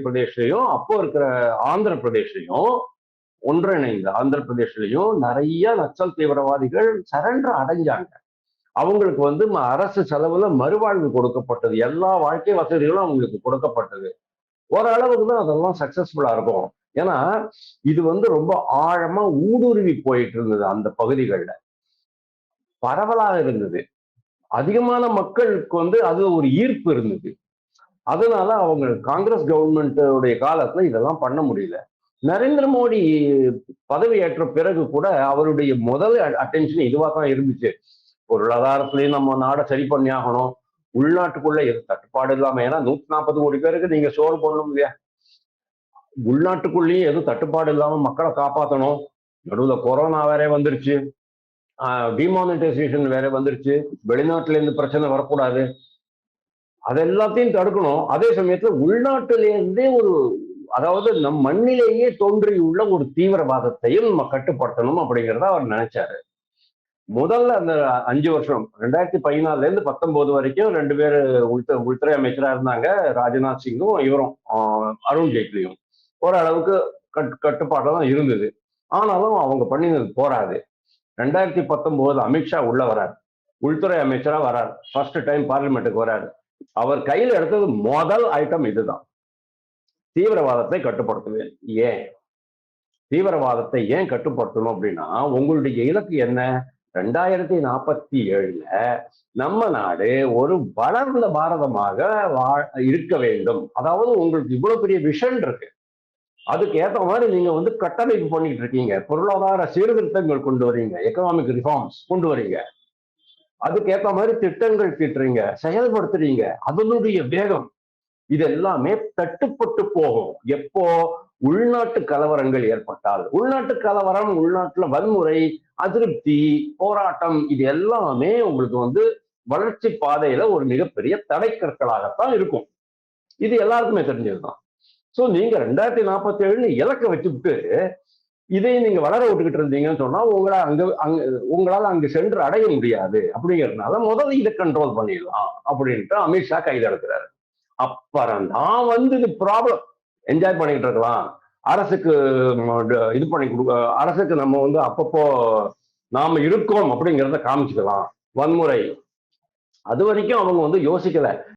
பிரதேஷ்லயும் அப்போ இருக்கிற ஆந்திர பிரதேஷ்லயும் ஒன்றிணைந்த ஆந்திர பிரதேஷ்லயும் நிறைய நக்சல் தீவிரவாதிகள் சரண்டர் அடைஞ்சாங்க. அவங்களுக்கு வந்து அரசு செலவுல மறுவாழ்வு கொடுக்கப்பட்டது. எல்லா வாழ்க்கை வசதிகளும் அவங்களுக்கு கொடுக்கப்பட்டது. ஓரளவுக்கு தான் அதெல்லாம் சக்சஸ்ஃபுல்லா இருக்கும். ஏன்னா இது வந்து ரொம்ப ஆழமா ஊடுருவி போயிட்டு இருந்தது. அந்த பகுதிகள்ல பரவலாக இருந்தது. அதிகமான மக்களுக்கு வந்து அது ஒரு ஈர்ப்பு இருந்தது. அதனால அவங்க காங்கிரஸ் கவர்மெண்ட் காலத்துல இதெல்லாம் பண்ண முடியல. நரேந்திர மோடி பதவி ஏற்ற பிறகு கூட அவருடைய முதல் அட்டென்ஷன் இதுவா தான் இருந்துச்சு. பொருளாதாரத்திலையும் நம்ம நாடை சரி பண்ணி ஆகணும். உள்நாட்டுக்குள்ள எது தட்டுப்பாடு இல்லாம, ஏன்னா 140 கோடி பேருக்கு நீங்க சோறு போடணும் இல்லையா? உள்நாட்டுக்குள்ளேயும் எதுவும் தட்டுப்பாடு இல்லாம மக்களை காப்பாற்றணும். நடுவுல கொரோனா வேற வந்துருச்சு, டிமானிட்டைசேஷன் வேற வந்துருச்சு. வெளிநாட்டுல இருந்து பிரச்சனை வரக்கூடாது. அது எல்லாத்தையும் தடுக்கணும். அதே சமயத்துல உள்நாட்டிலேருந்தே அதாவது நம் மண்ணிலேயே தோன்றியுள்ள ஒரு தீவிரவாதத்தையும் நம்ம கட்டுப்படுத்தணும் அப்படிங்கிறத அவர் நினைச்சாரு. முதல்ல அந்த 5 வருஷம் 2014 இருந்து 19 வரைக்கும் 2 பேர் உள்துறை அமைச்சரா இருந்தாங்க. ராஜ்நாத் சிங்கும் இவரும் அருண் ஜேட்லியும் ஓரளவுக்கு கட்டுப்பாடு தான் இருந்தது. ஆனாலும் அவங்க பண்ணினது போராது. 2019 அமித்ஷா உள்ள வரார், உள்துறை அமைச்சரா வரார், ஃபர்ஸ்ட் டைம் பார்லிமெண்ட்டுக்கு வராரு. அவர் கையில் எடுத்தது முதல் ஐட்டம் இதுதான், தீவிரவாதத்தை கட்டுப்படுத்துவேன். ஏன் தீவிரவாதத்தை ஏன் கட்டுப்படுத்தணும் அப்படின்னா, உங்களுடைய இலக்கு என்ன? 2047 நம்ம நாடு ஒரு வளர்ந்த பாரதமாக இருக்க வேண்டும். அதாவது உங்களுக்கு இவ்வளவு பெரிய விஷன் இருக்கு. அதுக்கு ஏற்ற மாதிரி நீங்க வந்து கட்டமைப்பு பண்ணிட்டு இருக்கீங்க. பொருளாதார சீர்திருத்தங்கள் கொண்டு வரீங்க, எக்கனாமிக் ரிஃபார்ம்ஸ் கொண்டு வரீங்க, அதுக்கு ஏற்ற மாதிரி திட்டங்கள் தீட்டுறீங்க, செயல்படுத்துறீங்க. அதனுடைய வேகம் இது எல்லாமே தட்டுப்பட்டு போகும் எப்போ உள்நாட்டு கலவரங்கள் ஏற்பட்டால். உள்நாட்டு கலவரம், உள்நாட்டுல வன்முறை, அதிருப்தி, போராட்டம், இது எல்லாமே உங்களுக்கு வந்து வளர்ச்சி பாதையில ஒரு மிகப்பெரிய தடைக்கற்களாகத்தான் இருக்கும். இது எல்லாருக்குமே தெரிஞ்சதுதான். சோ நீங்க 2047 இலக்க வச்சுட்டு இதை நீங்க வளர விட்டுக்கிட்டு இருந்தீங்கன்னு சொன்னா உங்களால அங்க சென்று அடைய முடியாது. அப்படிங்கிறதுனால முதல்ல இதை கண்ட்ரோல் பண்ணிடலாம் அப்படின்ட்டு அமித்ஷா கைது எடுக்கிறாரு. அப்புறம் தான் வந்து இது ப்ராப்ளம். என்ஜாய் பண்ணிக்கிட்டு இருக்கலாம், அரசுக்கு இது பண்ணி கொடுக்க, அரசுக்கு நம்ம வந்து அப்பப்போ நாம இருக்கோம் அப்படிங்கிறத காமிச்சுக்கலாம். வன்முறை அது வரைக்கும் அவங்க வந்து யோசிக்கல.